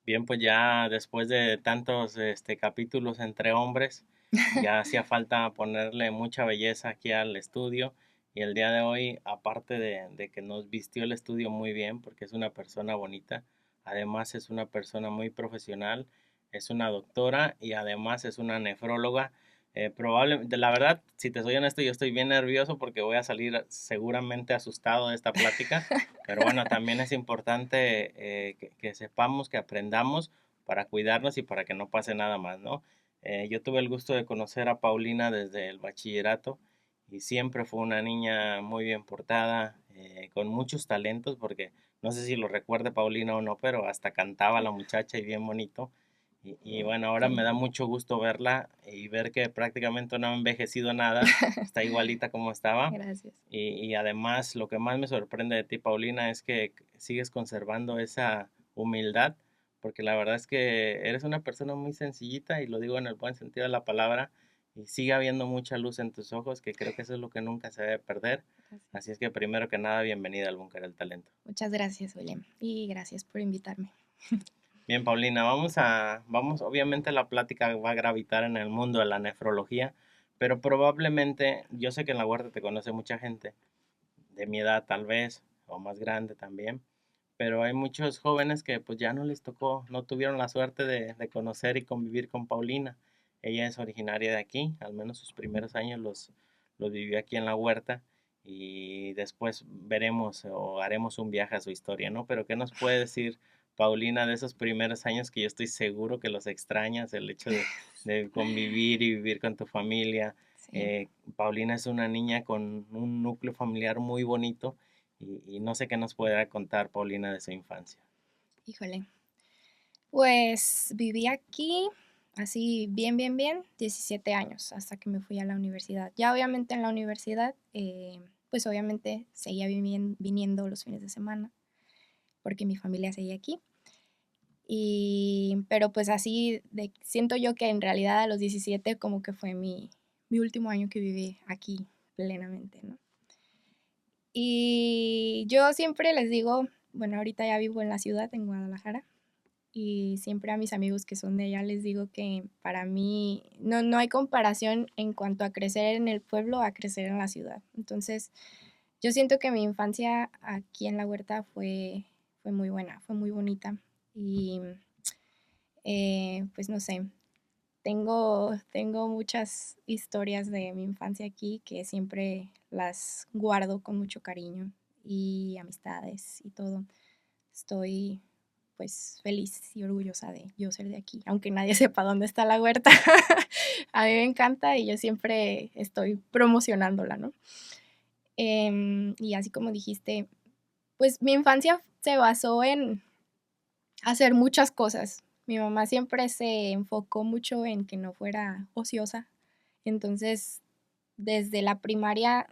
Bien, pues ya después de tantos capítulos entre hombres, ya hacía falta ponerle mucha belleza aquí al estudio. Y el día de hoy, aparte de que nos vistió el estudio muy bien, porque es una persona bonita, además es una persona muy profesional, es una doctora y además es una nefróloga. Probablemente, la verdad, si te soy honesto, yo estoy bien nervioso porque voy a salir seguramente asustado de esta plática, pero bueno, también es importante que sepamos, que aprendamos para cuidarnos y para que no pase nada más, ¿no? Yo tuve el gusto de conocer a Paulina desde el bachillerato y siempre fue una niña muy bien portada, con muchos talentos, porque no sé si lo recuerde Paulina o no, pero hasta cantaba la muchacha y bien bonito. Y bueno, ahora me Sí, da mucho gusto verla y ver que prácticamente no ha envejecido nada, está igualita como estaba. gracias. Y además lo que más me sorprende de ti, Paulina, es que sigues conservando esa humildad, porque la verdad es que eres una persona muy sencillita y lo digo en el buen sentido de la palabra, y sigue habiendo mucha luz en tus ojos, que creo que eso es lo que nunca se debe perder. Gracias. Así es que primero que nada, bienvenida al Búnker del Talento. Muchas gracias, William. Y gracias por invitarme. Bien, Paulina, vamos, obviamente la plática va a gravitar en el mundo de la nefrología, pero probablemente, yo sé que en la huerta te conoce mucha gente, de mi edad tal vez, o más grande también, pero hay muchos jóvenes que pues ya no les tocó, no tuvieron la suerte de conocer y convivir con Paulina. Ella es originaria de aquí, al menos sus primeros años los vivió aquí en la huerta y después veremos o haremos un viaje a su historia, ¿no? Pero ¿qué nos puede decir Paulina de esos primeros años que yo estoy seguro que los extrañas, el hecho de convivir y vivir con tu familia? Sí, Paulina es una niña con un núcleo familiar muy bonito y no sé qué nos pueda contar Paulina de su infancia. híjole. Pues viví aquí así bien, 17 años hasta que me fui a la universidad. Ya obviamente en la universidad, pues obviamente seguía viniendo los fines de semana porque mi familia seguía aquí. Pero pues así, siento yo que en realidad a los 17 como que fue mi último año que viví aquí plenamente, ¿no? Y yo siempre les digo, bueno, ahorita ya vivo en la ciudad, en Guadalajara, y siempre a mis amigos que son de allá les digo que para mí no hay comparación en cuanto a crecer en el pueblo a crecer en la ciudad. Entonces, yo siento que mi infancia aquí en la huerta fue muy buena, fue muy bonita. Y pues no sé, tengo muchas historias de mi infancia aquí que siempre las guardo con mucho cariño y amistades y todo. Estoy pues feliz y orgullosa de yo ser de aquí, aunque nadie sepa dónde está la huerta. A mí me encanta y yo siempre estoy promocionándola, ¿no? Y así como dijiste, pues mi infancia se basó en hacer muchas cosas. Mi mamá siempre se enfocó mucho en que no fuera ociosa. Entonces, desde la primaria,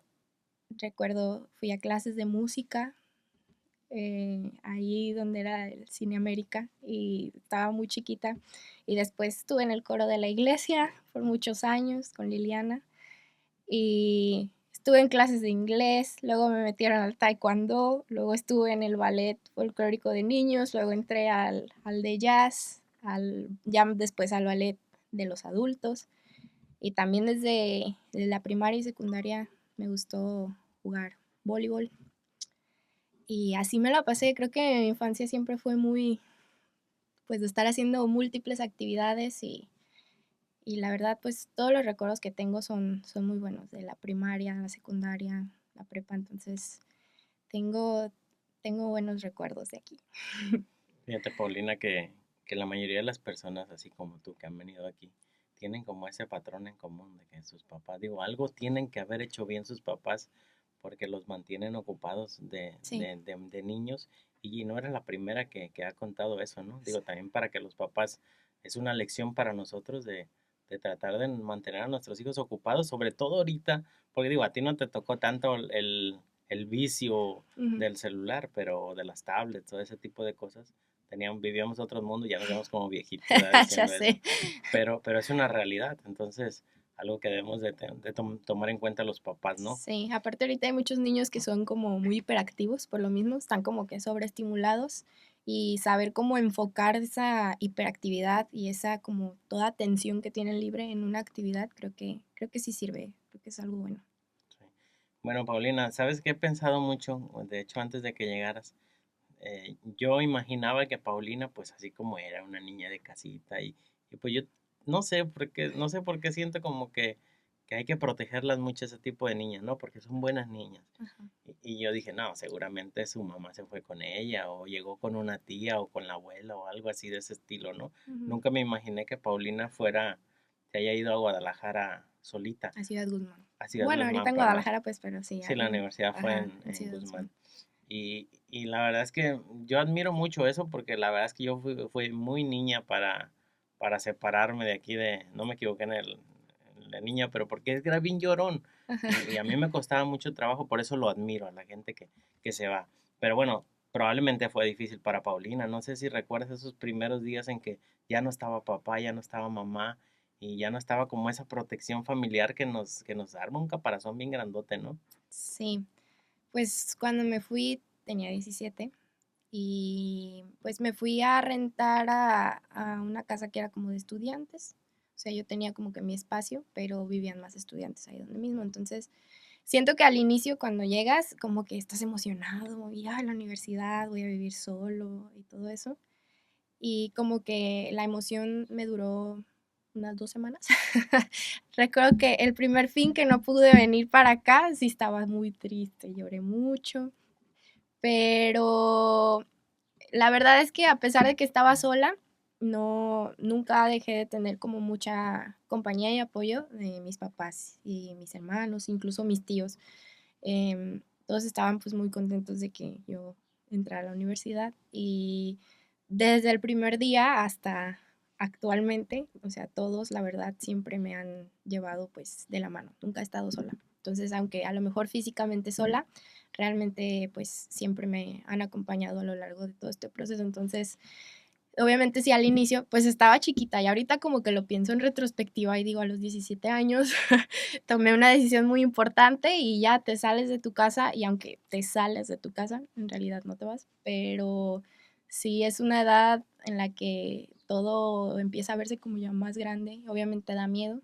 recuerdo, fui a clases de música, ahí donde era el Cine América, y estaba muy chiquita. Y después estuve en el coro de la iglesia por muchos años con Liliana. Y estuve en clases de inglés, luego me metieron al taekwondo, luego estuve en el ballet folclórico de niños, luego entré al de jazz, ya después al ballet de los adultos. Y también desde la primaria y secundaria me gustó jugar voleibol. Y así me la pasé, creo que mi infancia siempre fue muy, pues de estar haciendo múltiples actividades y la verdad, pues todos los recuerdos que tengo son muy buenos, de la primaria, la secundaria, la prepa, entonces tengo, tengo buenos recuerdos de aquí. Fíjate, Paulina, que la mayoría de las personas, así como tú, que han venido aquí, tienen como ese patrón en común de que sus papás, digo, algo tienen que haber hecho bien sus papás porque los mantienen ocupados Sí, de niños y no eres la primera que ha contado eso, ¿no? Digo, también para que los papás, es una lección para nosotros de tratar de mantener a nuestros hijos ocupados, sobre todo ahorita, porque digo, a ti no te tocó tanto el vicio ujú, del celular, pero de las tablets, todo ese tipo de cosas vivíamos otro mundo, ya nos vemos como viejitos, ¿verdad? ya Diciendo eso, sé. pero es una realidad, entonces algo que debemos tomar en cuenta los papás, ¿no? Sí, aparte ahorita hay muchos niños que son como muy hiperactivos por lo mismo, están como que sobreestimulados y saber cómo enfocar esa hiperactividad y esa como toda atención que tienen libre en una actividad, creo que sí sirve, creo que es algo bueno. Sí. Bueno, Paulina, ¿sabes qué he pensado mucho? De hecho, antes de que llegaras, yo imaginaba que Paulina, pues así como era una niña de casita y pues yo no sé por qué siento como que hay que protegerlas mucho ese tipo de niñas, ¿no? Porque son buenas niñas. Ajá. Y yo dije, no, seguramente su mamá se fue con ella o llegó con una tía o con la abuela o algo así de ese estilo, ¿no? Ujú. Nunca me imaginé que Paulina fuera, se haya ido a Guadalajara solita, A Ciudad Guzmán. a Ciudad Bueno, ahorita Guzmán en Guadalajara, pues, pero sí, sí, la ahí, universidad fue ajá, en en Ciudad Guzmán. Guzmán. Y la verdad es que yo admiro mucho eso porque la verdad es que yo fui muy niña para separarme de aquí de, no me equivoqué en la niña, pero porque es que era bien llorón Ajá. y a mí me costaba mucho trabajo, por eso lo admiro a la gente que se va. Pero bueno, probablemente fue difícil para Paulina, no sé si recuerdas esos primeros días en que ya no estaba papá, ya no estaba mamá y ya no estaba como esa protección familiar que nos arma un caparazón bien grandote, ¿no? Sí, pues cuando me fui tenía 17 y pues me fui a rentar a una casa que era como de estudiantes. O sea, yo tenía como que mi espacio, pero vivían más estudiantes ahí donde mismo. Entonces, siento que al inicio cuando llegas, como que estás emocionado, y a la universidad, voy a vivir solo y todo eso. Y como que la emoción me duró unas 2 semanas. Recuerdo que el primer fin que no pude venir para acá, sí estaba muy triste, lloré mucho, pero la verdad es que a pesar de que estaba sola, no, nunca dejé de tener como mucha compañía y apoyo de mis papás y mis hermanos, incluso mis tíos. Todos estaban pues muy contentos de que yo entrara a la universidad y desde el primer día hasta actualmente, o sea, todos la verdad siempre me han llevado pues de la mano, nunca he estado sola. Entonces, aunque a lo mejor físicamente sola, realmente pues siempre me han acompañado a lo largo de todo este proceso. Entonces, obviamente sí, al inicio, pues estaba chiquita y ahorita como que lo pienso en retrospectiva y digo, a los 17 años tomé una decisión muy importante y ya te sales de tu casa y aunque te sales de tu casa, en realidad no te vas, pero sí es una edad en la que todo empieza a verse como ya más grande, obviamente da miedo,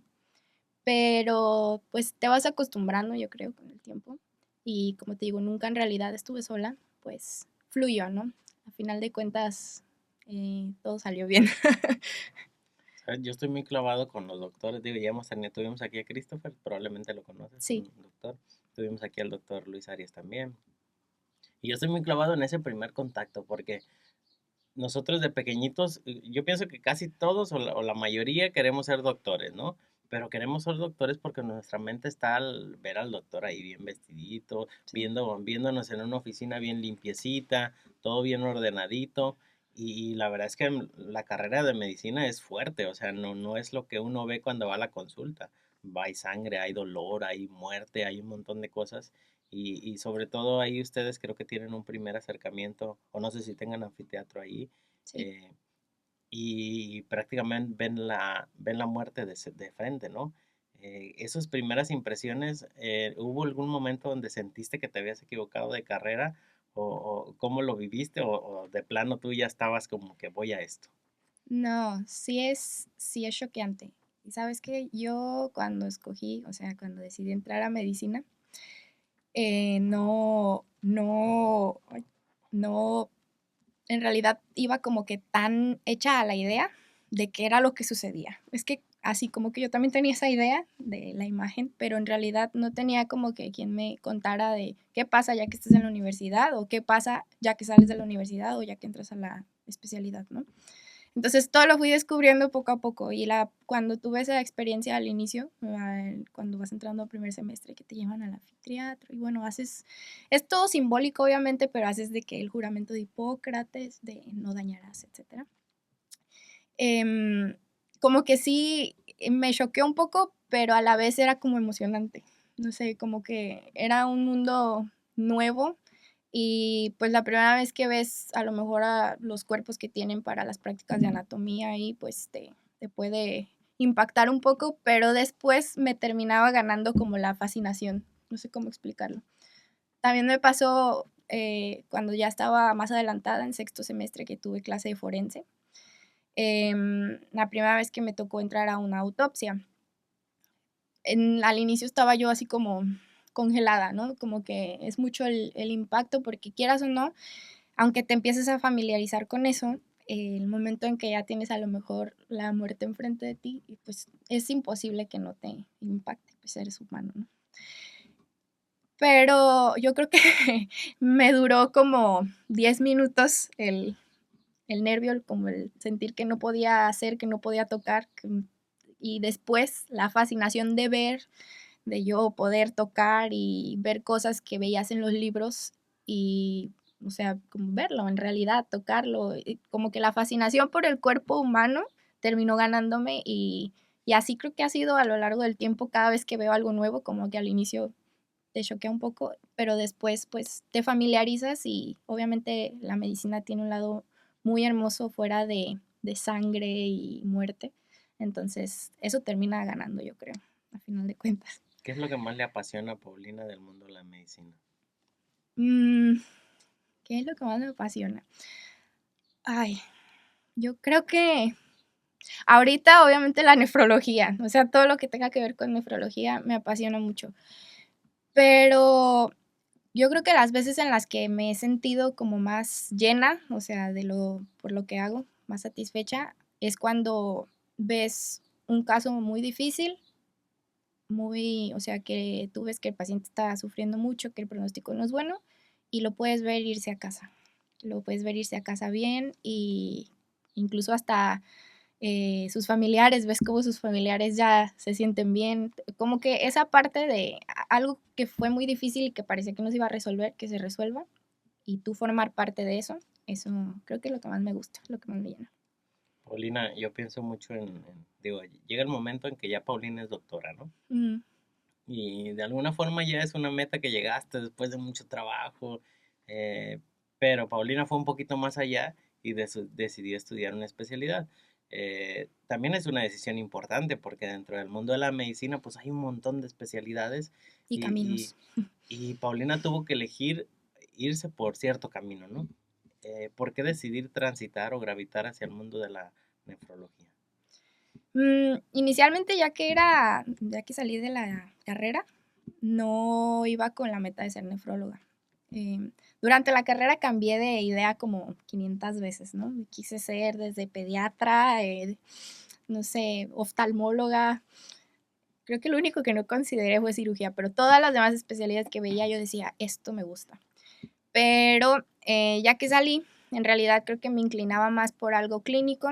pero pues te vas acostumbrando, yo creo, con el tiempo. Y como te digo, nunca en realidad estuve sola, pues fluyó, ¿no? A final de cuentas, todo salió bien. ¿Sabes? Yo estoy muy clavado con los doctores. Digo, ya tuvimos aquí a Christopher, probablemente lo conoces, Sí. un doctor. Tuvimos aquí al doctor Luis Arias también. Y yo estoy muy clavado en ese primer contacto porque nosotros de pequeñitos, yo pienso que casi todos o la mayoría queremos ser doctores, ¿no? Pero queremos ser doctores porque nuestra mente está al ver al doctor ahí bien vestidito, Sí. viéndonos en una oficina bien limpiecita, todo bien ordenadito. Y la verdad es que la carrera de medicina es fuerte, o sea, no es lo que uno ve cuando va a la consulta. Hay sangre, hay dolor, hay muerte, hay un montón de cosas. Y sobre todo ahí ustedes creo que tienen un primer acercamiento, o no sé si tengan anfiteatro ahí, Sí. eh, y prácticamente ven la muerte de frente, ¿no? Esas primeras impresiones, ¿hubo algún momento donde sentiste que te habías equivocado de carrera? O cómo lo viviste? O de plano tú ya estabas como que voy a esto? No, sí es choqueante. Y sabes que yo cuando escogí, o sea, cuando decidí entrar a medicina, no, en realidad iba como que tan hecha a la idea de qué era lo que sucedía. Es que así como que yo también tenía esa idea de la imagen, pero en realidad no tenía como que quien me contara de qué pasa ya que estás en la universidad o qué pasa ya que sales de la universidad o ya que entras a la especialidad, ¿no? Entonces todo lo fui descubriendo poco a poco y cuando tuve esa experiencia al inicio, cuando vas entrando al primer semestre que te llevan al anfiteatro y bueno, es todo simbólico obviamente, pero haces de que el juramento de Hipócrates, de no dañarás, etcétera. Em, Como que sí me choqueó un poco, pero a la vez era como emocionante. No sé, como que era un mundo nuevo y pues la primera vez que ves a lo mejor a los cuerpos que tienen para las prácticas de anatomía y pues te puede impactar un poco, pero después me terminaba ganando como la fascinación. No sé cómo explicarlo. También me pasó cuando ya estaba más adelantada, en sexto semestre, que tuve clase de forense. La primera vez que me tocó entrar a una autopsia. Al inicio estaba yo así como congelada, ¿no? Como que es mucho el impacto, porque quieras o no, aunque te empieces a familiarizar con eso, el momento en que ya tienes a lo mejor la muerte enfrente de ti, pues es imposible que no te impacte, pues eres humano, ¿no? Pero yo creo que me duró como 10 minutos el nervio, como el sentir que no podía hacer, que no podía tocar, y después la fascinación de ver, de yo poder tocar y ver cosas que veías en los libros y, o sea, como verlo en realidad, tocarlo, como que la fascinación por el cuerpo humano terminó ganándome y así creo que ha sido a lo largo del tiempo. Cada vez que veo algo nuevo, como que al inicio te choquea un poco, pero después pues te familiarizas y obviamente la medicina tiene un lado muy hermoso fuera de sangre y muerte. Entonces eso termina ganando, yo creo, a final de cuentas. ¿Qué es lo que más le apasiona a Paulina del mundo de la medicina? Mm, ¿Qué es lo que más me apasiona? Ay, yo creo que ahorita obviamente la nefrología, o sea, todo lo que tenga que ver con nefrología me apasiona mucho. Pero yo creo que las veces en las que me he sentido como más llena, o sea, por lo que hago, más satisfecha, es cuando ves un caso muy difícil, o sea, que tú ves que el paciente está sufriendo mucho, que el pronóstico no es bueno, y lo puedes ver irse a casa. Lo puedes ver irse a casa bien y incluso hasta sus familiares, ves cómo sus familiares ya se sienten bien, como que esa parte de algo que fue muy difícil y que parecía que no se iba a resolver, que se resuelva, y tú formar parte de eso creo que es lo que más me gusta, lo que más me llena. Paulina, yo pienso mucho digo, llega el momento en que ya Paulina es doctora, ¿no? Mm, Y de alguna forma ya es una meta que llegaste después de mucho trabajo, eh, pero Paulina fue un poquito más allá y decidió estudiar una especialidad. También es una decisión importante porque dentro del mundo de la medicina pues hay un montón de especialidades y y, y, caminos. y Paulina tuvo que elegir irse por cierto camino, ¿no? ¿Por qué decidir transitar o gravitar hacia el mundo de la nefrología? Inicialmente, ya que salí de la carrera, no iba con la meta de ser nefróloga. Durante la carrera cambié de idea como 500 veces, ¿no? Quise ser desde pediatra, no sé, oftalmóloga. Creo que lo único que no consideré fue cirugía, pero todas las demás especialidades que veía yo decía, esto me gusta. Pero ya que salí, en realidad creo que me inclinaba más por algo clínico,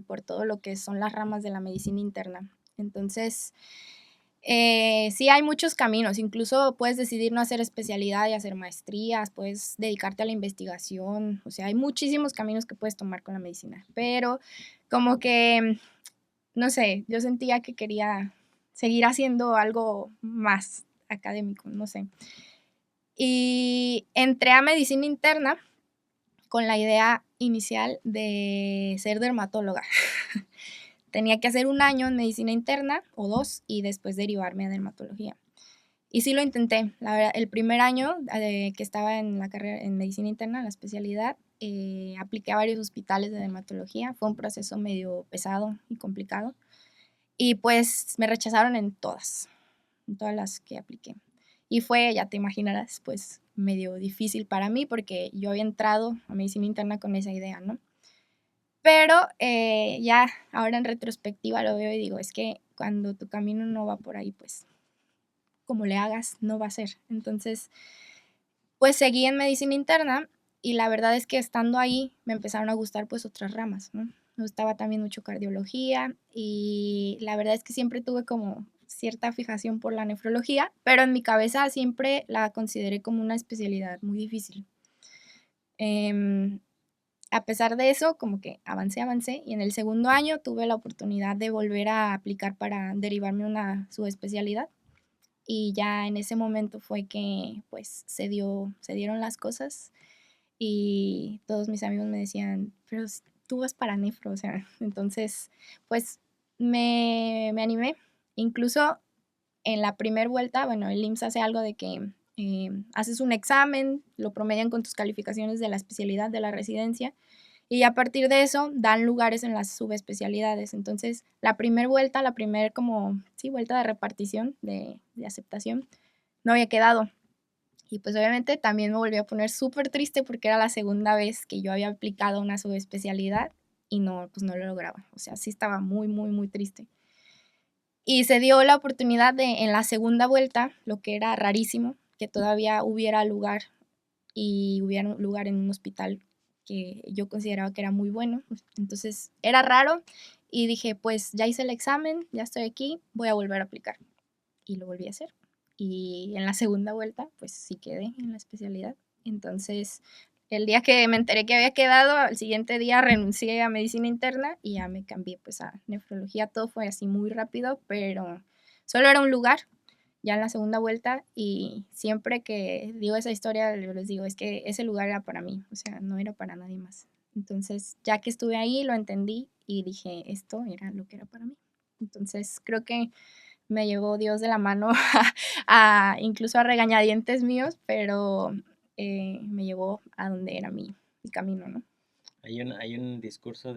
por todo lo que son las ramas de la medicina interna. Entonces, sí hay muchos caminos, incluso puedes decidir no hacer especialidad y hacer maestrías, puedes dedicarte a la investigación, o sea, hay muchísimos caminos que puedes tomar con la medicina, pero como que, no sé, yo sentía que quería seguir haciendo algo más académico, no sé. Y entré a medicina interna con la idea inicial de ser dermatóloga. Tenía que hacer un año en medicina interna o dos y después derivarme a dermatología. Y sí lo intenté. La verdad, el primer año que estaba en la carrera en medicina interna, la especialidad, apliqué a varios hospitales de dermatología. Fue un proceso medio pesado y complicado. Y pues me rechazaron en todas las que apliqué. Y fue, ya te imaginarás, pues medio difícil para mí porque yo había entrado a medicina interna con esa idea, ¿no? Pero ya ahora en retrospectiva lo veo y digo, es que cuando tu camino no va por ahí, pues como le hagas, no va a ser. Entonces, pues seguí en medicina interna y la verdad es que estando ahí me empezaron a gustar pues otras ramas, ¿no? Me gustaba también mucho cardiología y la verdad es que siempre tuve como cierta fijación por la nefrología, pero en mi cabeza siempre la consideré como una especialidad muy difícil. Em, a pesar de eso, como que avancé y en el segundo año tuve la oportunidad de volver a aplicar para derivarme una subespecialidad y ya en ese momento fue que pues se dieron las cosas y todos mis amigos me decían, pero tú vas para nefro, o sea, entonces pues me animé. Incluso en la primera vuelta, bueno, el IMSS hace algo de que haces un examen, lo promedian con tus calificaciones de la especialidad de la residencia y a partir de eso dan lugares en las subespecialidades. Entonces, la primera vuelta, como, sí, vuelta de repartición, de aceptación, no había quedado. Y pues obviamente también me volví a poner súper triste porque era la segunda vez que yo había aplicado una subespecialidad y no, pues no lo lograba. O sea, sí estaba muy, muy, muy triste. Y se dio la oportunidad de, en la segunda vuelta, lo que era rarísimo, que todavía hubiera lugar y hubiera un lugar en un hospital que yo consideraba que era muy bueno. Entonces era raro y dije, pues ya hice el examen, ya estoy aquí, voy a volver a aplicar. Y lo volví a hacer. Y en la segunda vuelta, pues sí quedé en la especialidad. Entonces, el día que me enteré que había quedado, al siguiente día renuncié a medicina interna y ya me cambié pues a nefrología. Todo fue así muy rápido, pero solo era un lugar ya en la segunda vuelta y siempre que digo esa historia, yo les digo, es que ese lugar era para mí, o sea, no era para nadie más. Entonces, ya que estuve ahí, lo entendí y dije, esto era lo que era para mí. Entonces, creo que me llevó Dios de la mano incluso a regañadientes míos, pero me llevó a donde era mi camino, ¿no? Hay un discurso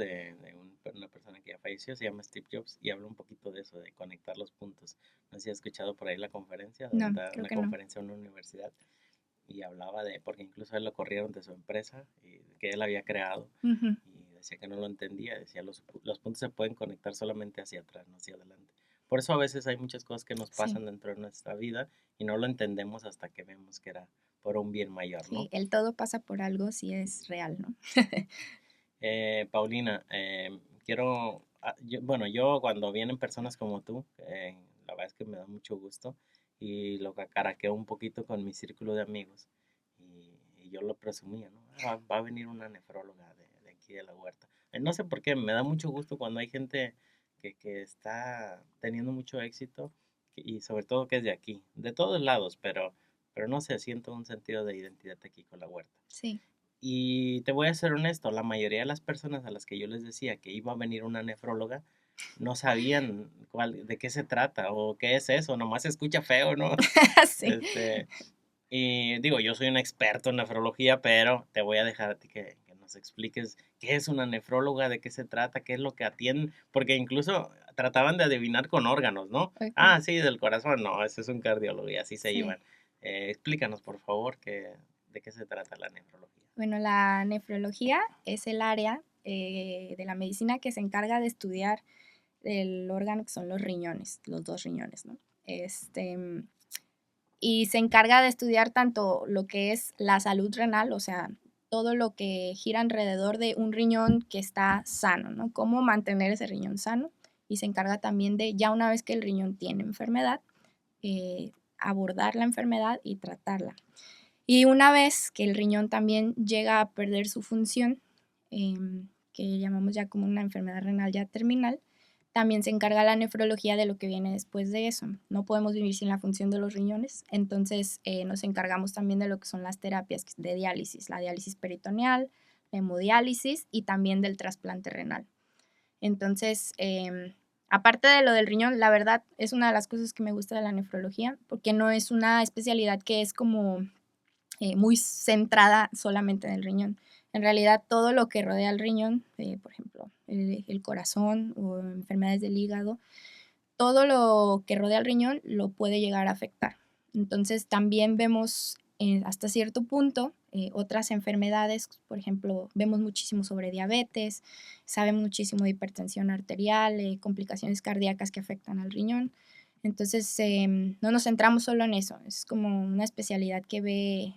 una persona que ya falleció, se llama Steve Jobs, y habla un poquito de eso, de conectar los puntos. No sé si has escuchado por ahí la conferencia, No, da creo una que no. conferencia en una universidad, y hablaba porque incluso a él lo corrieron de su empresa, y que él había creado, Ujú. y decía que no lo entendía, decía los puntos se pueden conectar solamente hacia atrás, no hacia adelante. Por eso a veces hay muchas cosas que nos Sí, pasan dentro de nuestra vida y no lo entendemos hasta que vemos que era por un bien mayor, ¿no? sí, el todo pasa por algo si es real, ¿no? Paulina, bueno, yo cuando vienen personas como tú, la verdad es que me da mucho gusto y lo cacaraqueo un poquito con mi círculo de amigos y yo lo presumía, ¿no? Va a venir una nefróloga de aquí de la huerta. No sé por qué, me da mucho gusto cuando hay gente que está teniendo mucho éxito y sobre todo que es de aquí, de todos lados, pero no sé, siento un sentido de identidad aquí con la huerta. Sí. Y te voy a ser honesto, la mayoría de las personas a las que yo les decía que iba a venir una nefróloga no sabían de qué se trata o qué es eso, nomás se escucha feo, ¿no? Sí. Este, y digo, yo soy un experto en nefrología, pero te voy a dejar a ti que nos expliques qué es una nefróloga, de qué se trata, qué es lo que atienden, porque incluso trataban de adivinar con órganos, ¿no? Ok. Ah, sí, del corazón, no, ese es un cardiólogo y así se Sí. iban. Explícanos, por favor, de qué se trata la nefrología. Bueno, la nefrología es el área de la medicina que se encarga de estudiar el órgano que son los riñones, los dos riñones, ¿no? Y se encarga de estudiar tanto lo que es la salud renal, o sea, todo lo que gira alrededor de un riñón que está sano, ¿no? Cómo mantener ese riñón sano. Y se encarga también de, ya una vez que el riñón tiene enfermedad, abordar la enfermedad y tratarla. Y una vez que el riñón también llega a perder su función, que llamamos ya como una enfermedad renal ya terminal, también se encarga la nefrología de lo que viene después de eso. No podemos vivir sin la función de los riñones, entonces nos encargamos también de lo que son las terapias de diálisis, la diálisis peritoneal, la hemodiálisis y también del trasplante renal. Entonces, aparte de lo del riñón, la verdad es una de las cosas que me gusta de la nefrología, porque no es una especialidad que es como muy centrada solamente en el riñón. En realidad, todo lo que rodea al riñón, por ejemplo, el corazón o enfermedades del hígado, todo lo que rodea al riñón lo puede llegar a afectar. Entonces, también vemos hasta cierto punto otras enfermedades, por ejemplo, vemos muchísimo sobre diabetes, sabemos muchísimo de hipertensión arterial, complicaciones cardíacas que afectan al riñón. Entonces, no nos centramos solo en eso, es como una especialidad que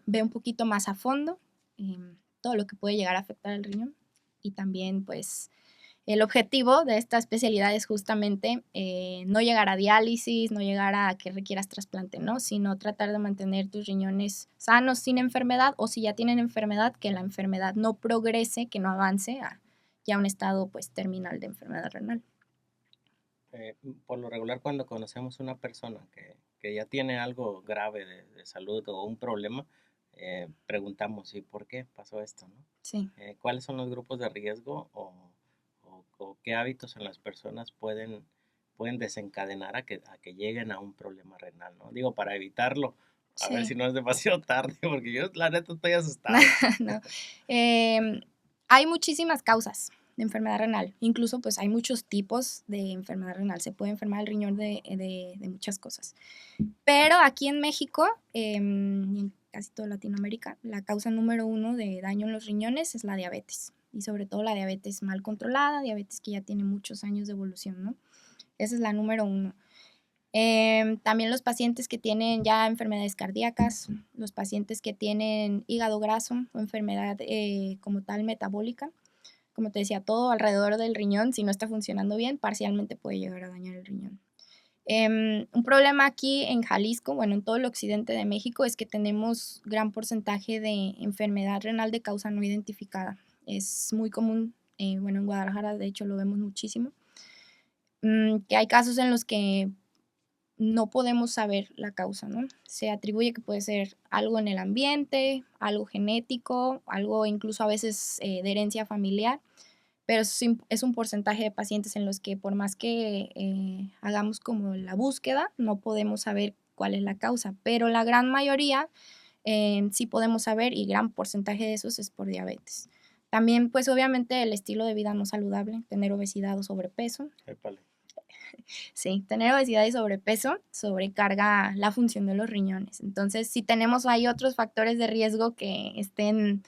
ve un poquito más a fondo todo lo que puede llegar a afectar al riñón y también, pues, el objetivo de esta especialidad es justamente no llegar a diálisis, no llegar a que requieras trasplante, ¿no? Sino tratar de mantener tus riñones sanos sin enfermedad o si ya tienen enfermedad, que la enfermedad no progrese, que no avance a ya un estado pues terminal de enfermedad renal. Por lo regular, cuando conocemos una persona que ya tiene algo grave de salud o un problema, preguntamos, ¿y por qué pasó esto, no? Sí. ¿Cuáles son los grupos de riesgo o qué hábitos en las personas pueden desencadenar a que lleguen a un problema renal, ¿no? Digo, para evitarlo, A ver Sí. si no es demasiado tarde, porque yo la neta estoy asustado. No. Hay muchísimas causas de enfermedad renal. Incluso, pues, hay muchos tipos de enfermedad renal. Se puede enfermar el riñón de muchas cosas. Pero aquí en México, y en casi toda Latinoamérica, la causa número 1 de daño en los riñones es la diabetes. Y sobre todo la diabetes mal controlada, diabetes que ya tiene muchos años de evolución, ¿no? Esa es la número 1. También los pacientes que tienen ya enfermedades cardíacas, los pacientes que tienen hígado graso o enfermedad como tal metabólica. Como te decía, todo alrededor del riñón, si no está funcionando bien, parcialmente puede llegar a dañar el riñón. Un problema aquí en Jalisco, bueno, en todo el occidente de México, es que tenemos gran porcentaje de enfermedad renal de causa no identificada. Es muy común, bueno, en Guadalajara de hecho lo vemos muchísimo, que hay casos en los que no podemos saber la causa, ¿no? Se atribuye que puede ser algo en el ambiente, algo genético, algo incluso a veces de herencia familiar, pero es un porcentaje de pacientes en los que por más que hagamos como la búsqueda, no podemos saber cuál es la causa, pero la gran mayoría sí podemos saber y gran porcentaje de esos es por diabetes. También, pues obviamente el estilo de vida no saludable, tener obesidad o sobrepeso. Épale. Sí, tener obesidad y sobrepeso sobrecarga la función de los riñones. Entonces, si tenemos ahí otros factores de riesgo que estén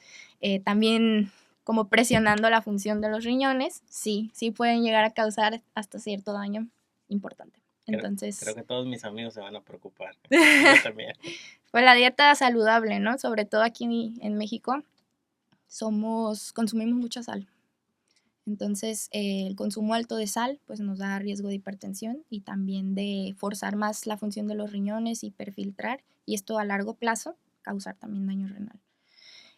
también como presionando la función de los riñones, sí pueden llegar a causar hasta cierto daño importante. Creo Entonces, que todos mis amigos se van a preocupar. Yo también. pues la dieta saludable, ¿no? Sobre todo aquí en México, consumimos mucha sal. Entonces, el consumo alto de sal pues nos da riesgo de hipertensión y también de forzar más la función de los riñones, hiperfiltrar, y esto a largo plazo causar también daño renal.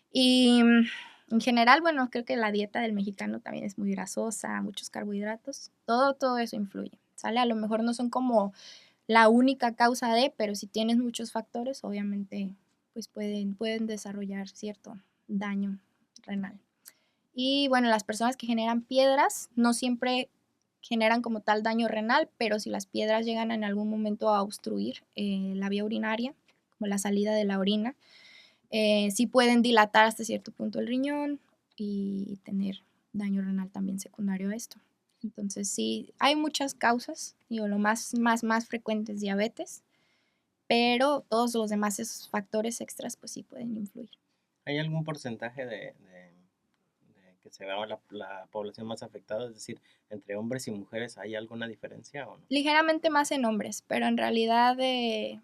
Y en general, bueno, creo que la dieta del mexicano también es muy grasosa, muchos carbohidratos, todo eso influye, ¿sale? A lo mejor no son como la única causa de, pero si tienes muchos factores, obviamente pues pueden desarrollar cierto daño renal. Y bueno, las personas que generan piedras no siempre generan como tal daño renal, pero si las piedras llegan en algún momento a obstruir la vía urinaria, como la salida de la orina, sí pueden dilatar hasta cierto punto el riñón y tener daño renal también secundario a esto. Entonces sí, hay muchas causas, digo, lo más frecuente es diabetes, pero todos los demás esos factores extras pues sí pueden influir. ¿Hay algún porcentaje de que se vea la población más afectada? Es decir, entre hombres y mujeres, ¿hay alguna diferencia o no? Ligeramente más en hombres, pero en realidad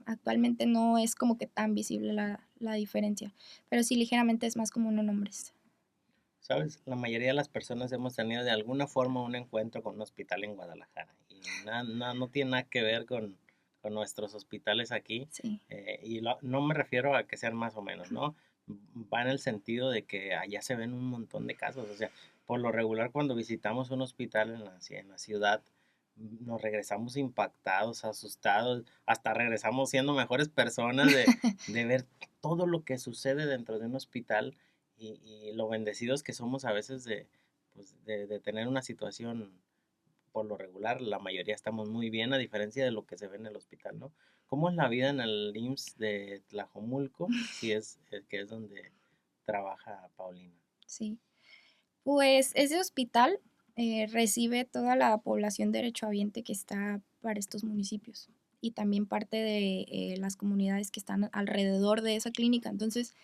actualmente no es como que tan visible la diferencia, pero sí ligeramente es más común en hombres. Sabes, la mayoría de las personas hemos tenido de alguna forma un encuentro con un hospital en Guadalajara y no tiene nada que ver con nuestros hospitales aquí, Sí, no me refiero a que sean más o menos, ¿no? Va en el sentido de que allá se ven un montón de casos, o sea, por lo regular cuando visitamos un hospital en la ciudad, nos regresamos impactados, asustados, hasta regresamos siendo mejores personas de ver todo lo que sucede dentro de un hospital y lo bendecidos que somos a veces pues, de tener una situación por lo regular, la mayoría estamos muy bien, a diferencia de lo que se ve en el hospital, ¿no? ¿Cómo es la vida en el IMSS de Tlajomulco, si es que es donde trabaja Paulina? sí. Pues ese hospital recibe toda la población derechohabiente que está para estos municipios y también parte de las comunidades que están alrededor de esa clínica. Entonces,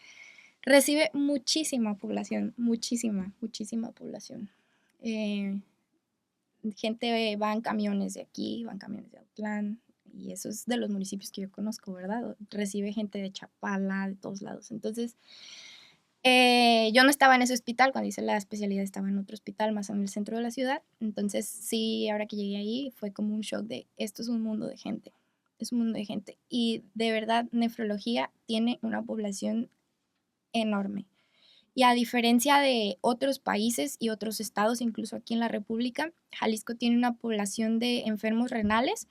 recibe muchísima población, muchísima población. Eh, Gente va en camiones de aquí, van camiones de Autlán, y eso es de los municipios que yo conozco, ¿verdad? Recibe gente de Chapala, de todos lados. Entonces, yo no estaba en ese hospital, cuando hice la especialidad estaba en otro hospital más en el centro de la ciudad. Entonces, sí, ahora que llegué ahí fue como un shock de, esto es un mundo de gente, es un mundo de gente. Y de verdad, nefrología tiene una población enorme. Y a diferencia de otros países y otros estados, incluso aquí en la República, Jalisco tiene una población de enfermos renales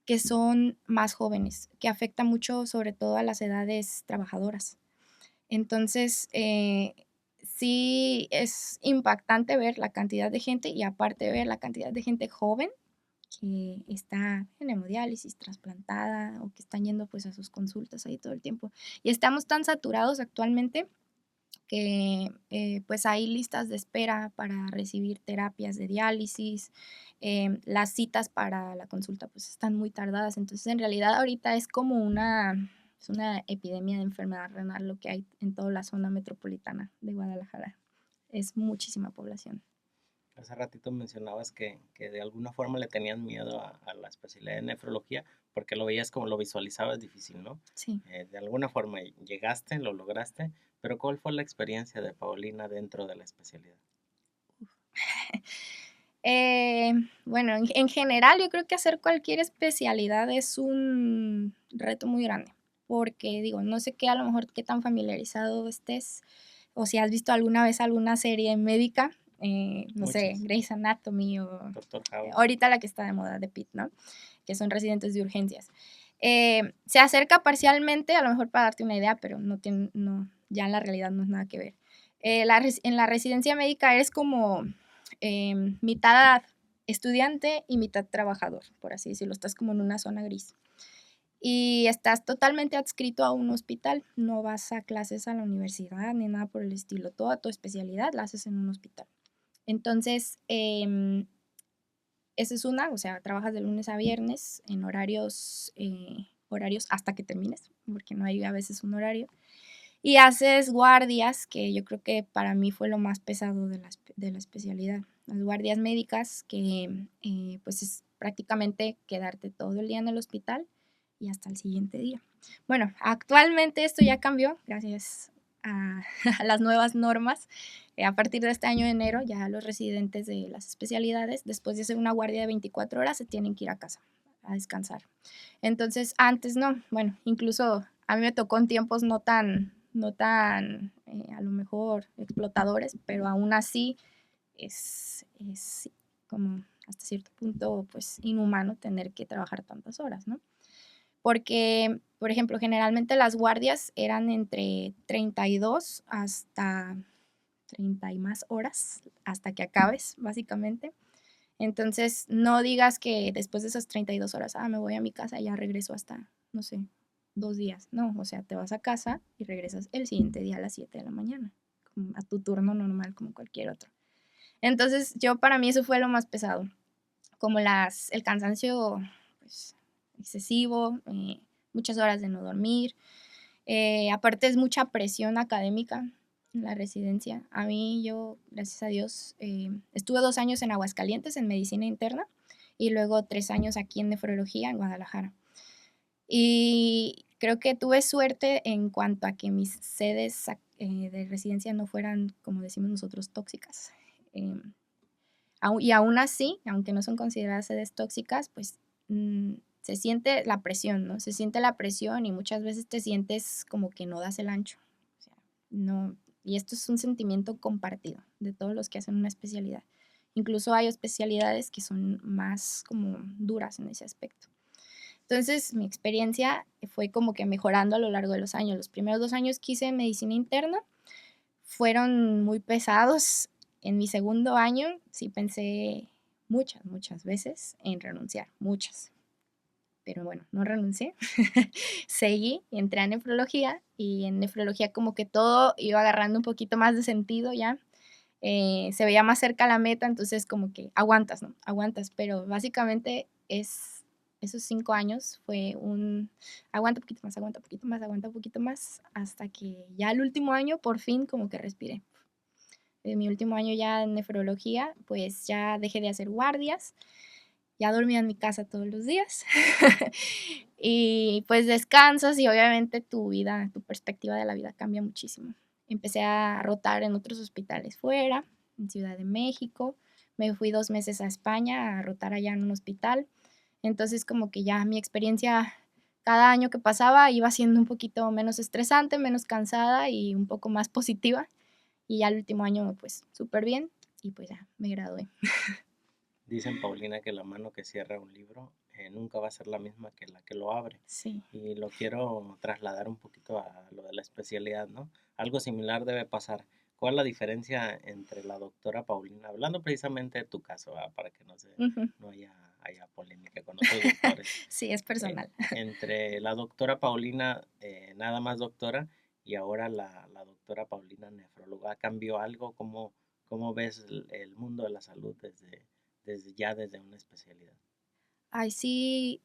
que son más jóvenes, que afecta mucho sobre todo a las edades trabajadoras. Entonces, sí es impactante ver la cantidad de gente y aparte ver la cantidad de gente joven que está en hemodiálisis, trasplantada o que están yendo pues a sus consultas ahí todo el tiempo. Y estamos tan saturados actualmente que pues hay listas de espera para recibir terapias de diálisis, las citas para la consulta pues están muy tardadas, entonces en realidad ahorita es una epidemia de enfermedad renal lo que hay en toda la zona metropolitana de Guadalajara, es muchísima población. Hace ratito mencionabas que de alguna forma le tenían miedo a la especialidad de nefrología porque lo veías como lo visualizabas difícil, ¿no? Sí. De alguna forma llegaste, lo lograste, pero ¿cuál fue la experiencia de Paulina dentro de la especialidad? Bueno, en general yo creo que hacer cualquier especialidad es un reto muy grande, porque digo, no sé qué, a lo mejor qué tan familiarizado estés, o si has visto alguna vez alguna serie médica, no sé, Muchas. Grey's Anatomy o Doctor House. ahorita la que está de moda de Pitt, ¿no? Que son residentes de urgencias. Se acerca parcialmente, a lo mejor para darte una idea, pero no, ya en la realidad no es nada que ver. En la residencia médica eres como mitad estudiante y mitad trabajador, por así decirlo, estás como en una zona gris. Y estás totalmente adscrito a un hospital, no vas a clases a la universidad ni nada por el estilo, toda tu especialidad la haces en un hospital. Entonces, esa es una, o sea, trabajas de lunes a viernes en horarios hasta que termines, porque no hay a veces un horario. Y haces guardias, que yo creo que para mí fue lo más pesado de la especialidad. Las guardias médicas, que pues es prácticamente quedarte todo el día en el hospital y hasta el siguiente día. Bueno, actualmente esto ya cambió, gracias a, a las nuevas normas. A partir de este año de enero, ya los residentes de las especialidades, después de hacer una guardia de 24 horas, se tienen que ir a casa a descansar. Entonces, antes no, bueno, incluso a mí me tocó en tiempos no tan a lo mejor explotadores, pero aún así es como hasta cierto punto pues inhumano tener que trabajar tantas horas, ¿no? Porque, por ejemplo, generalmente las guardias eran entre 32 hasta 30 y más horas hasta que acabes, básicamente. Entonces, no digas que después de esas 32 horas, me voy a mi casa y ya regreso hasta, no sé, 2 días. No, o sea, te vas a casa y regresas el siguiente día a las 7 de la mañana, a tu turno normal como cualquier otro. Entonces, para mí eso fue lo más pesado, como el cansancio pues, excesivo, muchas horas de no dormir. Aparte es mucha presión académica en la residencia. A mí, yo, gracias a Dios, estuve 2 años en Aguascalientes en medicina interna y luego 3 años aquí en nefrología en Guadalajara. Y creo que tuve suerte en cuanto a que mis sedes de residencia no fueran, como decimos nosotros, tóxicas. Y aún así, aunque no son consideradas sedes tóxicas, pues se siente la presión, ¿no? Se siente la presión y muchas veces te sientes como que no das el ancho. O sea, no, y esto es un sentimiento compartido de todos los que hacen una especialidad. Incluso hay especialidades que son más como duras en ese aspecto. Entonces, mi experiencia fue como que mejorando a lo largo de los años. Los primeros 2 años que hice medicina interna fueron muy pesados. En mi segundo año sí pensé muchas veces en renunciar, muchas. Pero bueno, no renuncié. Seguí, entré a nefrología y en nefrología como que todo iba agarrando un poquito más de sentido ya. Se veía más cerca la meta, entonces como que aguantas, ¿no? Aguantas, pero básicamente esos 5 años fue aguanta un poquito más, aguanta un poquito más, aguanta un poquito más, hasta que ya el último año por fin como que respiré. En mi último año ya en nefrología, pues ya dejé de hacer guardias, ya dormía en mi casa todos los días y pues descansas y obviamente tu vida, tu perspectiva de la vida cambia muchísimo. Empecé a rotar en otros hospitales fuera, en Ciudad de México, me fui 2 meses a España a rotar allá en un hospital, entonces como que ya mi experiencia cada año que pasaba iba siendo un poquito menos estresante, menos cansada y un poco más positiva. Y ya el último año, pues, súper bien. Y pues ya, me gradué. Dicen, Paulina, que la mano que cierra un libro nunca va a ser la misma que la que lo abre. Sí. Y lo quiero trasladar un poquito a lo de la especialidad, ¿no? Algo similar debe pasar. ¿Cuál es la diferencia entre la doctora Paulina, hablando precisamente de tu caso, para que Ujú. no haya polémica con otros doctores. Sí, es personal. Entre la doctora Paulina, nada más doctora, y ahora la doctora Paulina nefróloga, ¿cambió algo? ¿Cómo ves el mundo de la salud desde una especialidad? Ay, sí,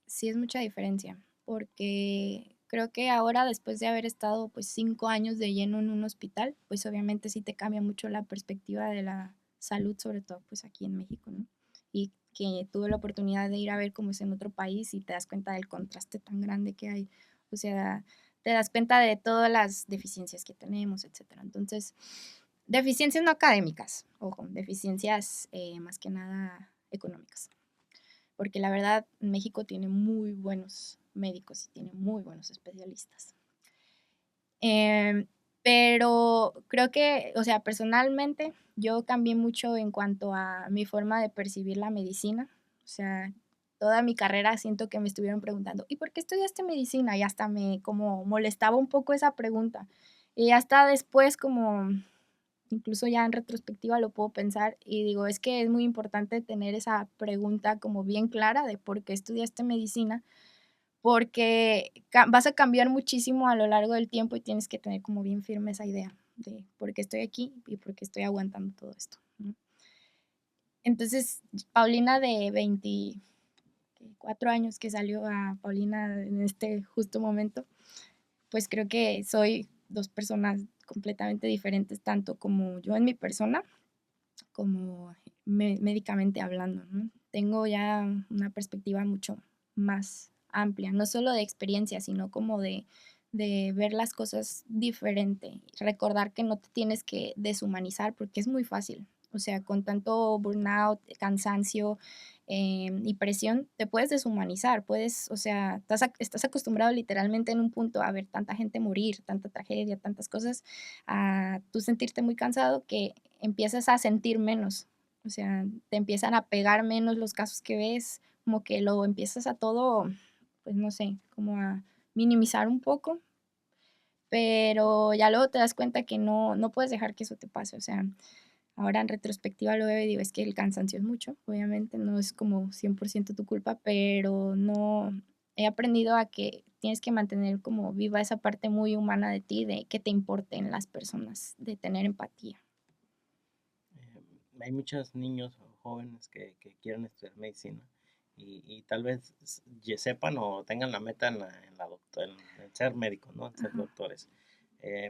sí es mucha diferencia, porque creo que ahora, después de haber estado pues 5 años de lleno en un hospital, pues obviamente sí te cambia mucho la perspectiva de la salud, sobre todo pues aquí en México, ¿no? Y que tuve la oportunidad de ir a ver cómo es en otro país y te das cuenta del contraste tan grande que hay. O sea, te das cuenta de todas las deficiencias que tenemos, etcétera. Entonces, deficiencias no académicas, ojo, deficiencias más que nada económicas, porque la verdad México tiene muy buenos médicos y tiene muy buenos especialistas. Eh, pero creo que, o sea, personalmente yo cambié mucho en cuanto a mi forma de percibir la medicina. O sea, toda mi carrera siento que me estuvieron preguntando, ¿y por qué estudiaste medicina? Y hasta me como molestaba un poco esa pregunta. Y hasta después como incluso ya en retrospectiva lo puedo pensar y digo, es que es muy importante tener esa pregunta como bien clara de por qué estudiaste medicina, porque vas a cambiar muchísimo a lo largo del tiempo y tienes que tener como bien firme esa idea de por qué estoy aquí y por qué estoy aguantando todo esto, ¿no? Entonces, Paulina de 24 años que salió a Paulina en este justo momento, pues creo que soy dos personas completamente diferentes, tanto como yo en mi persona, como médicamente hablando, ¿no? Tengo ya una perspectiva mucho más amplia, no solo de experiencia, sino como de ver las cosas diferente, recordar que no te tienes que deshumanizar porque es muy fácil, o sea, con tanto burnout, cansancio y presión, te puedes deshumanizar, puedes, o sea, estás acostumbrado literalmente en un punto a ver tanta gente morir, tanta tragedia, tantas cosas, a tú sentirte muy cansado que empiezas a sentir menos, o sea, te empiezan a pegar menos los casos que ves, como que lo empiezas a todo, pues no sé, como a minimizar un poco, pero ya luego te das cuenta que no puedes dejar que eso te pase, o sea, ahora en retrospectiva lo veo y digo, es que el cansancio es mucho, obviamente no es como 100% tu culpa, pero no, he aprendido a que tienes que mantener como viva esa parte muy humana de ti, de que te importen las personas, de tener empatía. Hay muchos niños o jóvenes que quieren estudiar medicina y tal vez sepan o tengan la meta en ser médicos, ¿no? En ser Ajá. doctores.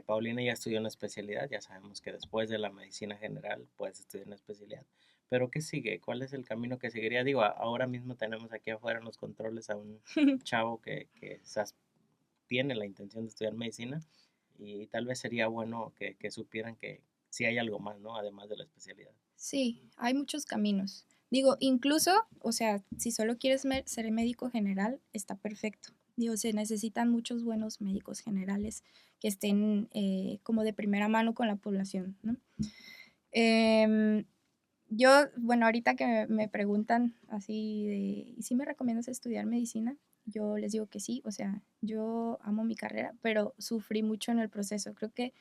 Paulina ya estudió una especialidad, ya sabemos que después de la medicina general puedes estudiar una especialidad. Pero ¿qué sigue? ¿Cuál es el camino que seguiría? Digo, ahora mismo tenemos aquí afuera en los controles a un chavo que tiene la intención de estudiar medicina y tal vez sería bueno que supieran que si hay algo más, ¿no? Además de la especialidad. Sí, hay muchos caminos. Digo, incluso, o sea, si solo quieres ser médico general, está perfecto. Digo, se necesitan muchos buenos médicos generales que estén como de primera mano con la población, ¿no? Em, yo, bueno, ahorita que me preguntan así de, ¿y si me recomiendas estudiar medicina? Yo les digo que sí, o sea, yo amo mi carrera, pero sufrí mucho en el proceso. Creo que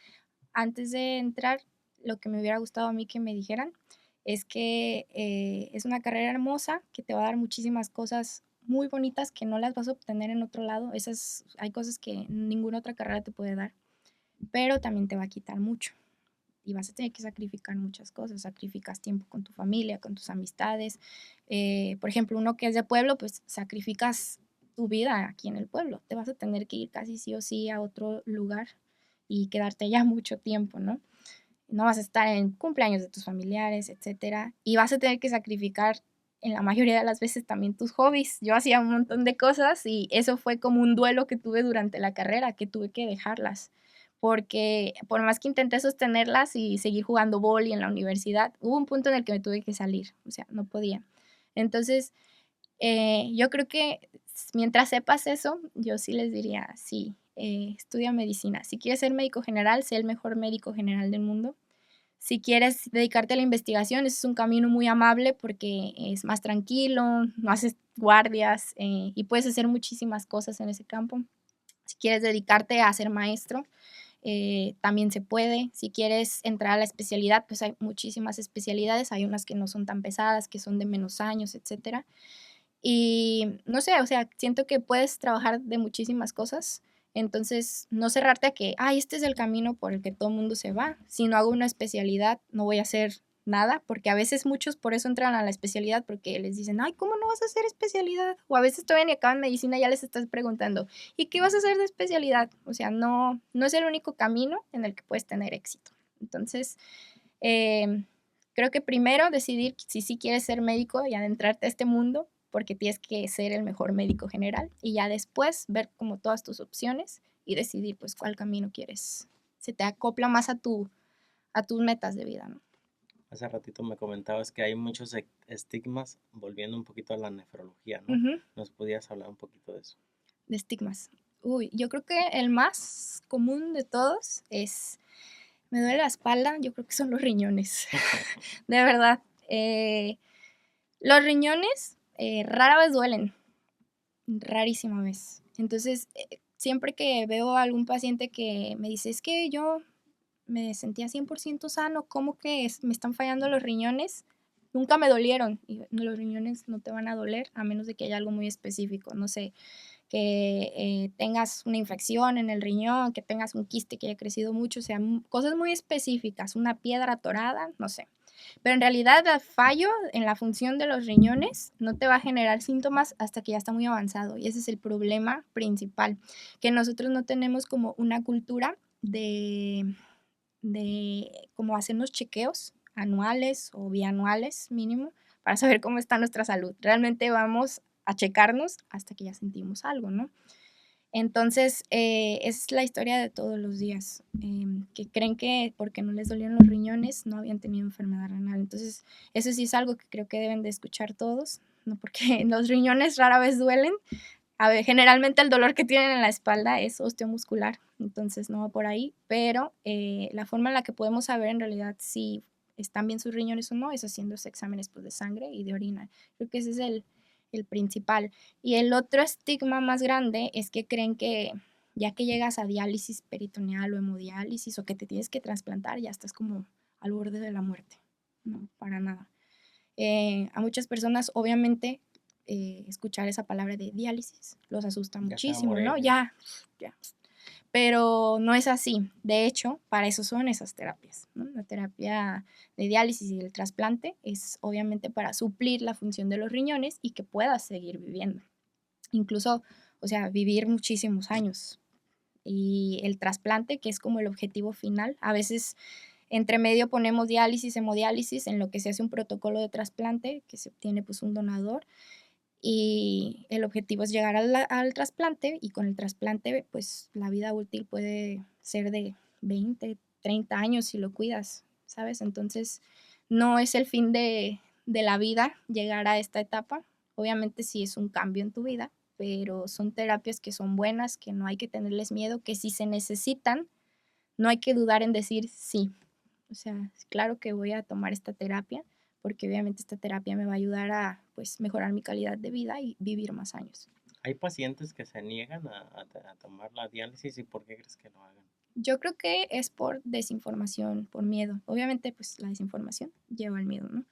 antes de entrar, lo que me hubiera gustado a mí que me dijeran es que es una carrera hermosa, que te va a dar muchísimas cosas muy bonitas que no las vas a obtener en otro lado. Hay cosas que ninguna otra carrera te puede dar, pero también te va a quitar mucho y vas a tener que sacrificar muchas cosas. Sacrificas tiempo con tu familia, con tus amistades. Por ejemplo, uno que es de pueblo, pues sacrificas tu vida aquí en el pueblo. Te vas a tener que ir casi sí o sí a otro lugar y quedarte ya mucho tiempo, ¿no? No vas a estar en cumpleaños de tus familiares, etcétera, y vas a tener que sacrificar en la mayoría de las veces también tus hobbies. Yo hacía un montón de cosas y eso fue como un duelo que tuve durante la carrera, que tuve que dejarlas, porque por más que intenté sostenerlas y seguir jugando vóley en la universidad, hubo un punto en el que me tuve que salir, o sea, no podía. Entonces, yo creo que mientras sepas eso, yo sí les diría, sí, estudia medicina. Si quieres ser médico general, sé el mejor médico general del mundo. Si quieres dedicarte a la investigación, ese es un camino muy amable porque es más tranquilo, no haces guardias y puedes hacer muchísimas cosas en ese campo. Si quieres dedicarte a ser maestro, también se puede. Si quieres entrar a la especialidad, pues hay muchísimas especialidades, hay unas que no son tan pesadas, que son de menos años, etcétera. Y no sé, o sea, siento que puedes trabajar de muchísimas cosas. Entonces, no cerrarte a que, ay, este es el camino por el que todo el mundo se va. Si no hago una especialidad, no voy a hacer nada, porque a veces muchos por eso entran a la especialidad, porque les dicen, ay, ¿cómo no vas a hacer especialidad? O a veces todavía ni acaban medicina, ya les estás preguntando, ¿y qué vas a hacer de especialidad? O sea, no es el único camino en el que puedes tener éxito. Entonces, eh, creo que primero decidir si sí quieres ser médico y adentrarte a este mundo, porque tienes que ser el mejor médico general, y ya después ver como todas tus opciones y decidir pues cuál camino quieres. Se te acopla más a tus metas de vida, ¿no? Hace ratito me comentabas que hay muchos estigmas, volviendo un poquito a la nefrología, ¿no? Ujú. ¿Nos podías hablar un poquito de eso? De estigmas. Uy, yo creo que el más común de todos es, me duele la espalda, yo creo que son los riñones. De verdad. Los riñones rara vez duelen, rarísima vez. Entonces, siempre que veo a algún paciente que me dice, es que yo me sentía 100% sano, ¿cómo que me están fallando los riñones? Nunca me dolieron. Y no, los riñones no te van a doler a menos de que haya algo muy específico, no sé, que tengas una infección en el riñón, que tengas un quiste que haya crecido mucho, o sea, cosas muy específicas, una piedra atorada, no sé. Pero en realidad el fallo en la función de los riñones no te va a generar síntomas hasta que ya está muy avanzado. Y ese es el problema principal, que nosotros no tenemos como una cultura de como hacernos chequeos anuales o bianuales mínimo para saber cómo está nuestra salud. Realmente vamos a checarnos hasta que ya sentimos algo, ¿no? Entonces, es la historia de todos los días, que creen que porque no les dolían los riñones no habían tenido enfermedad renal. Entonces, eso sí es algo que creo que deben de escuchar todos, ¿no? Porque los riñones rara vez duelen. A ver, generalmente el dolor que tienen en la espalda es osteomuscular, entonces no va por ahí, pero la forma en la que podemos saber en realidad si están bien sus riñones o no es haciéndose exámenes pues, de sangre y de orina. Creo que ese es el principal. Y el otro estigma más grande es que creen que ya que llegas a diálisis peritoneal o hemodiálisis o que te tienes que trasplantar, ya estás como al borde de la muerte. No, para nada. A muchas personas, obviamente, escuchar esa palabra de diálisis los asusta Ya se va a muchísimo, morir, ¿no? ¿no? Ya. Pero no es así. De hecho, para eso son esas terapias, ¿no? La terapia de diálisis y el trasplante es obviamente para suplir la función de los riñones y que puedas seguir viviendo. Incluso, o sea, vivir muchísimos años. Y el trasplante, que es como el objetivo final, a veces entre medio ponemos diálisis, hemodiálisis, en lo que se hace un protocolo de trasplante, que se obtiene pues un donador y el objetivo es llegar al trasplante y con el trasplante pues la vida útil puede ser de 20, 30 años si lo cuidas, ¿sabes? Entonces no es el fin de la vida llegar a esta etapa. Obviamente sí es un cambio en tu vida, pero son terapias que son buenas, que no hay que tenerles miedo, que si se necesitan, no hay que dudar en decir sí. O sea, claro que voy a tomar esta terapia porque obviamente esta terapia me va a ayudar a pues mejorar mi calidad de vida y vivir más años. Hay pacientes que se niegan a tomar la diálisis y ¿por qué crees que lo hagan? Yo creo que es por desinformación, por miedo. Obviamente, pues la desinformación lleva al miedo, ¿no?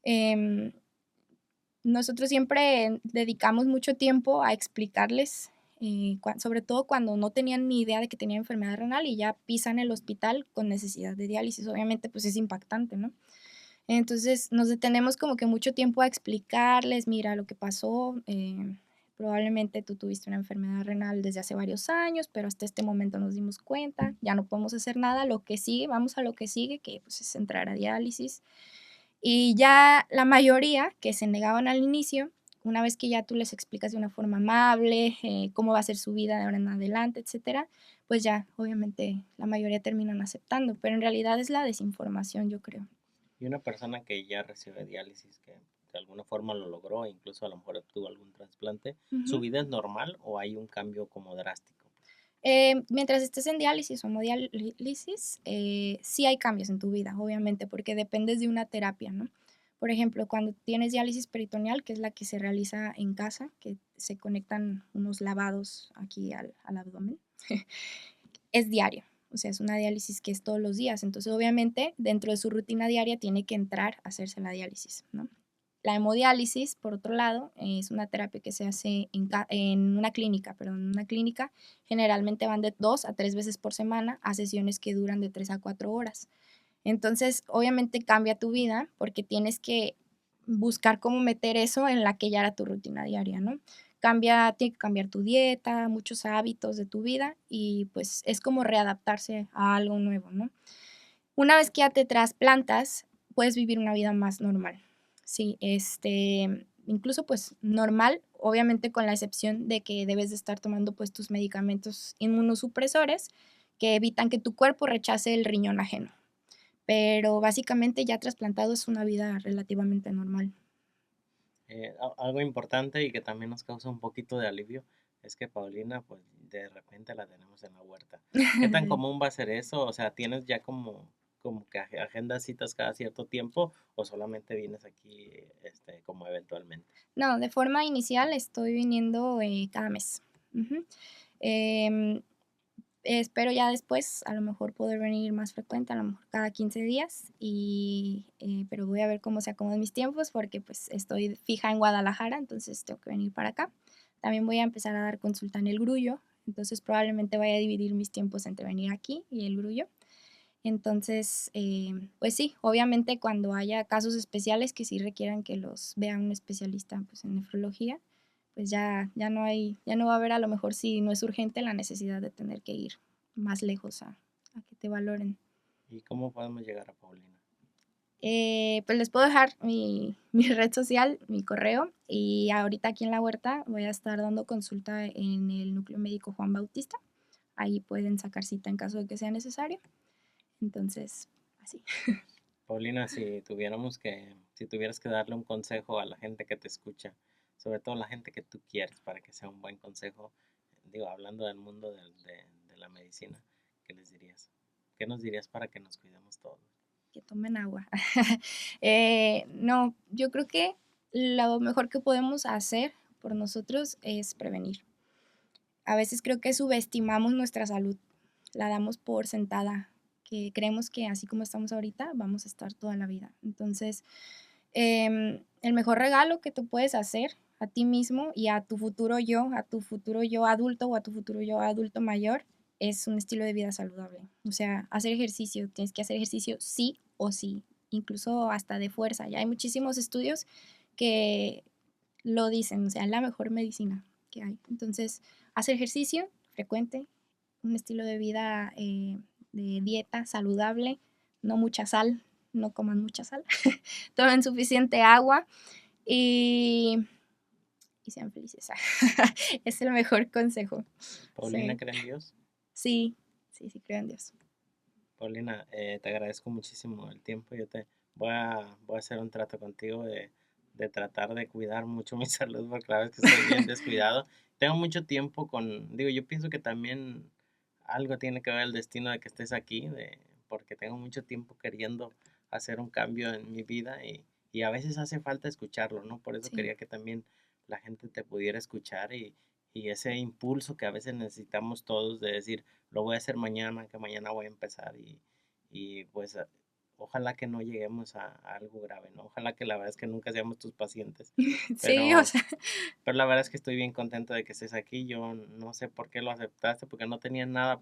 Em, Nosotros siempre dedicamos mucho tiempo a explicarles, sobre todo cuando no tenían ni idea de que tenían enfermedad renal y ya pisan el hospital con necesidad de diálisis. Obviamente, pues es impactante, ¿no? Entonces nos detenemos como que mucho tiempo a explicarles, mira lo que pasó, probablemente tú tuviste una enfermedad renal desde hace varios años, pero hasta este momento nos dimos cuenta, ya no podemos hacer nada, lo que sigue, vamos a lo que sigue, que pues es entrar a diálisis. Y ya la mayoría que se negaban al inicio, una vez que ya tú les explicas de una forma amable, cómo va a ser su vida de ahora en adelante, etcétera, pues ya, obviamente, la mayoría terminan aceptando, pero en realidad es la desinformación, yo creo. Y una persona que ya recibe diálisis, que de alguna forma lo logró, incluso a lo mejor obtuvo algún trasplante, ¿su Ujú. vida es normal o hay un cambio como drástico? Mientras estés en diálisis o hemodiálisis, sí hay cambios en tu vida, obviamente, porque dependes de una terapia, ¿no? Por ejemplo, cuando tienes diálisis peritoneal, que es la que se realiza en casa, que se conectan unos lavados aquí al abdomen, es diario. o sea, es una diálisis que es todos los días. Entonces, obviamente, dentro de su rutina diaria tiene que entrar a hacerse la diálisis, ¿no? La hemodiálisis, por otro lado, es una terapia que se hace en una clínica, perdón, en una clínica. Generalmente van de 2 a 3 veces por semana a sesiones que duran de 3 a 4 horas. Entonces, obviamente cambia tu vida porque tienes que buscar cómo meter eso en la que ya era tu rutina diaria, ¿no? Tiene que cambiar tu dieta, muchos hábitos de tu vida y pues es como readaptarse a algo nuevo, ¿no? Una vez que ya te trasplantas, puedes vivir una vida más normal. Sí, incluso pues normal, obviamente con la excepción de que debes de estar tomando pues tus medicamentos inmunosupresores que evitan que tu cuerpo rechace el riñón ajeno. Pero básicamente ya trasplantado es una vida relativamente normal. Algo importante y que también nos causa un poquito de alivio es que Paulina, pues de repente la tenemos en la huerta. ¿Qué tan Sí. común va a ser eso? O sea, ¿tienes ya como que agendas citas cada cierto tiempo o solamente vienes aquí como eventualmente? No, de forma inicial estoy viniendo cada mes. Ujú. Em, Espero ya después a lo mejor poder venir más frecuente, a lo mejor cada 15 días, pero voy a ver cómo se acomodan mis tiempos porque pues estoy fija en Guadalajara, entonces tengo que venir para acá. También voy a empezar a dar consulta en el Grullo, entonces probablemente vaya a dividir mis tiempos entre venir aquí y el Grullo. Entonces, pues sí, obviamente cuando haya casos especiales que sí requieran que los vea un especialista pues, en nefrología, pues ya no va a haber a lo mejor si no es urgente la necesidad de tener que ir más lejos a que te valoren. ¿Y cómo podemos llegar a Paulina? Pues les puedo dejar mi red social, mi correo, y ahorita aquí en la huerta voy a estar dando consulta en el núcleo médico Juan Bautista. Ahí pueden sacar cita en caso de que sea necesario. Entonces, así. Paulina, si tuvieras que darle un consejo a la gente que te escucha, sobre todo la gente que tú quieres para que sea un buen consejo, digo, hablando del mundo de la medicina, ¿qué les dirías? ¿Qué nos dirías para que nos cuidemos todos? Que tomen agua. No, yo creo que lo mejor que podemos hacer por nosotros es prevenir. A veces creo que subestimamos nuestra salud, la damos por sentada, que creemos que así como estamos ahorita, vamos a estar toda la vida. Entonces, el mejor regalo que tú puedes hacer a ti mismo y a tu futuro yo adulto o a tu futuro yo adulto mayor, es un estilo de vida saludable. O sea, hacer ejercicio, tienes que hacer ejercicio sí o sí, incluso hasta de fuerza. Ya hay muchísimos estudios que lo dicen, o sea, la mejor medicina que hay. Entonces, hacer ejercicio frecuente, un estilo de vida de dieta saludable, no mucha sal, no coman mucha sal, tomen suficiente agua y, y sean felices. Es el mejor consejo. Paulina, Sí, ¿cree en Dios? sí, sí, sí, creo en Dios. Paulina, te agradezco muchísimo el tiempo. Yo voy a hacer un trato contigo de tratar de cuidar mucho mi salud, porque la verdad es que estoy bien descuidado. Tengo mucho tiempo digo, yo pienso que también algo tiene que ver el destino de que estés aquí, porque tengo mucho tiempo queriendo hacer un cambio en mi vida y a veces hace falta escucharlo, ¿no? Por eso Sí, quería que también la gente te pudiera escuchar y ese impulso que a veces necesitamos todos de decir, lo voy a hacer mañana, que mañana voy a empezar y pues ojalá que no lleguemos a algo grave, ¿no? Ojalá que la verdad es que nunca seamos tus pacientes, sí, o pero, sea, pero la verdad es que estoy bien contento de que estés aquí. Yo no sé por qué lo aceptaste, porque no tenía nada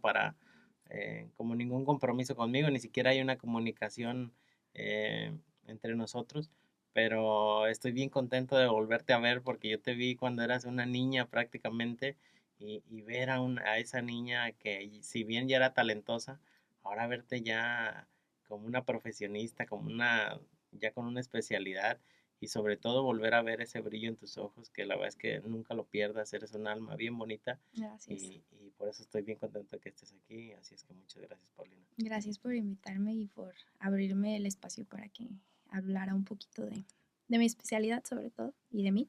como ningún compromiso conmigo, ni siquiera hay una comunicación eh, entre nosotros, pero estoy bien contento de volverte a ver porque yo te vi cuando eras una niña prácticamente y ver a esa niña que si bien ya era talentosa, ahora verte ya como una profesionista, ya con una especialidad y sobre todo volver a ver ese brillo en tus ojos, que la verdad es que nunca lo pierdas, eres un alma bien bonita gracias. y por eso estoy bien contento de que estés aquí, así es que muchas gracias, Paulina. Gracias por invitarme y por abrirme el espacio para que hablara un poquito de mi especialidad sobre todo y de mí.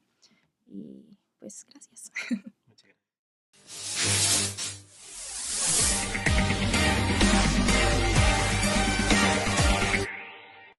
Y pues gracias. Muchas gracias.